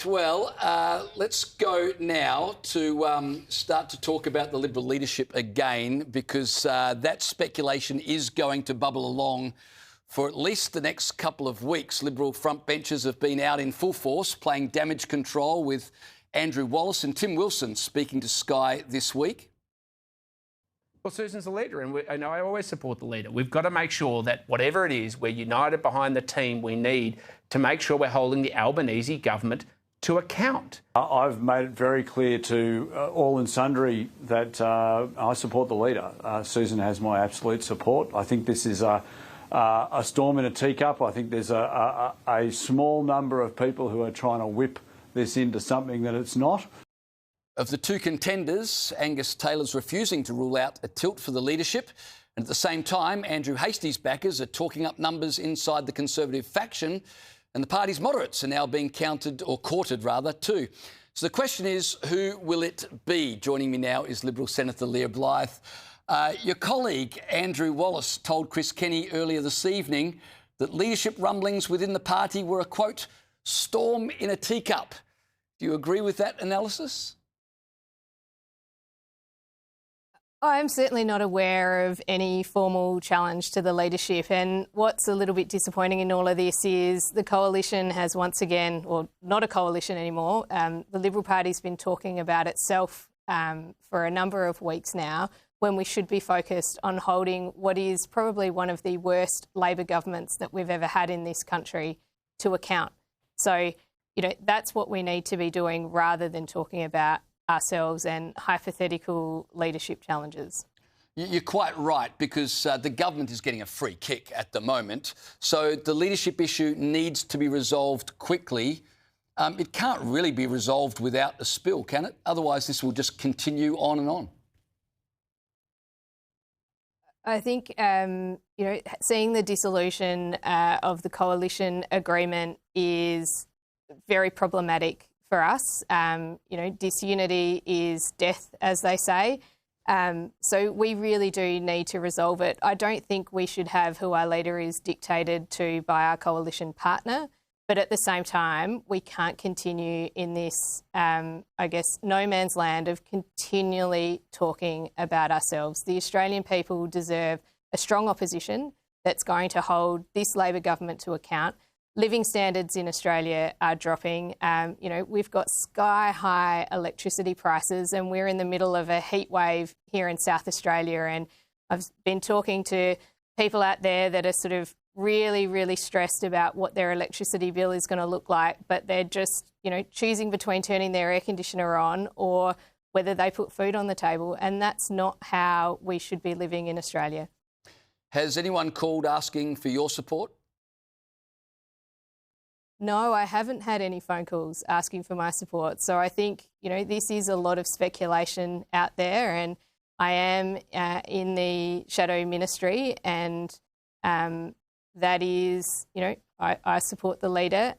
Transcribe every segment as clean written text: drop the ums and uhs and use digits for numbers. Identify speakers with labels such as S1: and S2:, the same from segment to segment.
S1: Well, let's go now to start to talk about the Liberal leadership again, because that speculation is going to bubble along for at least the next couple of weeks. Liberal frontbenchers have been out in full force playing damage control, with Andrew Wallace and Tim Wilson speaking to Sky this week.
S2: Well, Sussan's the leader, and I always support the leader. We've got to make sure that whatever it is, we're united behind the team we need to make sure we're holding the Albanese government to account.
S3: I've made it very clear to all and sundry that I support the leader. Sussan has my absolute support. I think this is a storm in a teacup. I think there's a small number of people who are trying to whip this into something that it's not.
S1: Of the two contenders, Angus Taylor's refusing to rule out a tilt for the leadership. And at the same time, Andrew Hastie's backers are talking up numbers inside the Conservative faction, and the party's moderates are now being courted too. So the question is, who will it be? Joining me now is Liberal Senator Leah Blyth. Your colleague, Andrew Wallace, told Chris Kenny earlier this evening that leadership rumblings within the party were a, quote, storm in a teacup. Do you agree with that analysis?
S4: I'm certainly not aware of any formal challenge to the leadership, and what's a little bit disappointing in all of this is the coalition has once again, or not a coalition anymore, the Liberal Party's been talking about itself for a number of weeks now, when we should be focused on holding what is probably one of the worst Labor governments that we've ever had in this country to account. So, that's what we need to be doing rather than talking about ourselves and hypothetical leadership challenges.
S1: You're quite right, because the government is getting a free kick at the moment. So the leadership issue needs to be resolved quickly. It can't really be resolved without a spill, can it? Otherwise, this will just continue on and on.
S4: I think, seeing the dissolution of the coalition agreement is very problematic for us. Disunity is death, as they say. So we really do need to resolve it. I don't think we should have who our leader is dictated to by our coalition partner. But at the same time, we can't continue in this, no man's land of continually talking about ourselves. The Australian people deserve a strong opposition that's going to hold this Labor government to account. Living standards in Australia are dropping. We've got sky-high electricity prices, and we're in the middle of a heat wave here in South Australia. And I've been talking to people out there that are sort of really, really stressed about what their electricity bill is going to look like, but they're just, choosing between turning their air conditioner on or whether they put food on the table. And that's not how we should be living in Australia.
S1: Has anyone called asking for your support?
S4: No, I haven't had any phone calls asking for my support. So I think, this is a lot of speculation out there, and I am in the shadow ministry, and that is, I support the leader.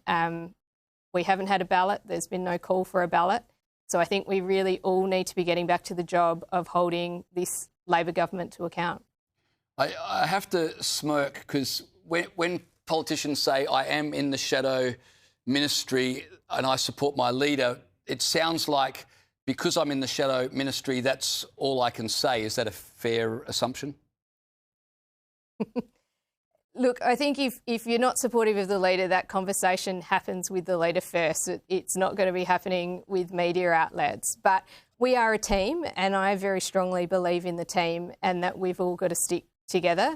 S4: We haven't had a ballot. There's been no call for a ballot. So I think we really all need to be getting back to the job of holding this Labor government to account.
S1: I have to smirk, because when politicians say, I am in the shadow ministry and I support my leader, it sounds like because I'm in the shadow ministry, that's all I can say. Is that a fair assumption?
S4: Look, I think if you're not supportive of the leader, that conversation happens with the leader first. It's not going to be happening with media outlets. But we are a team, and I very strongly believe in the team and that we've all got to stick together.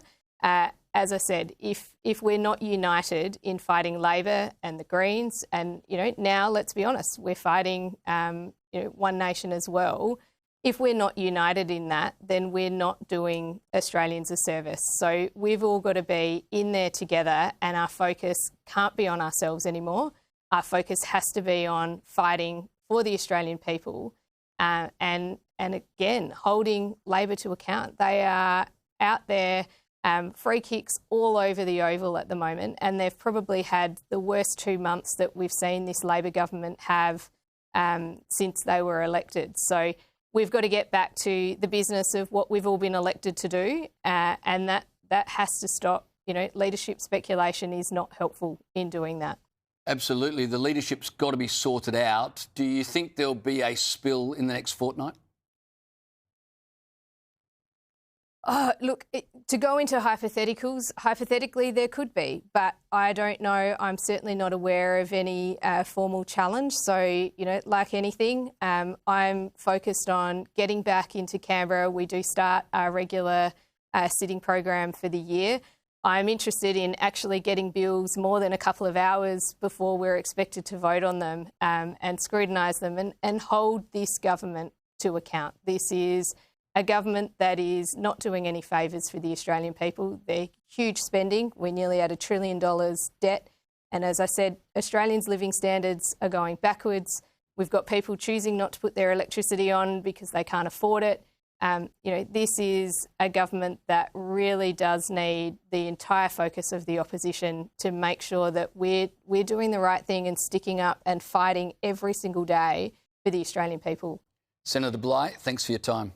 S4: As I said, if we're not united in fighting Labor and the Greens, and, now let's be honest, we're fighting, One Nation as well. If we're not united in that, then we're not doing Australians a service. So we've all got to be in there together, and our focus can't be on ourselves anymore. Our focus has to be on fighting for the Australian people and again, holding Labor to account. They are out there, free kicks all over the Oval at the moment, and they've probably had the worst 2 months that we've seen this Labor government have since they were elected. So we've got to get back to the business of what we've all been elected to do, and that has to stop. Leadership speculation is not helpful in doing that.
S1: Absolutely. The leadership's got to be sorted out. Do you think there'll be a spill in the next fortnight?
S4: Look, to go into hypotheticals, hypothetically there could be, but I don't know. I'm certainly not aware of any formal challenge. So, like anything, I'm focused on getting back into Canberra. We do start our regular sitting program for the year. I'm interested in actually getting bills more than a couple of hours before we're expected to vote on them and scrutinise them and hold this government to account. This is a government that is not doing any favours for the Australian people. They're huge spending. We're nearly at $1 trillion debt. And as I said, Australians' living standards are going backwards. We've got people choosing not to put their electricity on because they can't afford it. This is a government that really does need the entire focus of the opposition to make sure that we're doing the right thing and sticking up and fighting every single day for the Australian people.
S1: Senator Blyth, thanks for your time.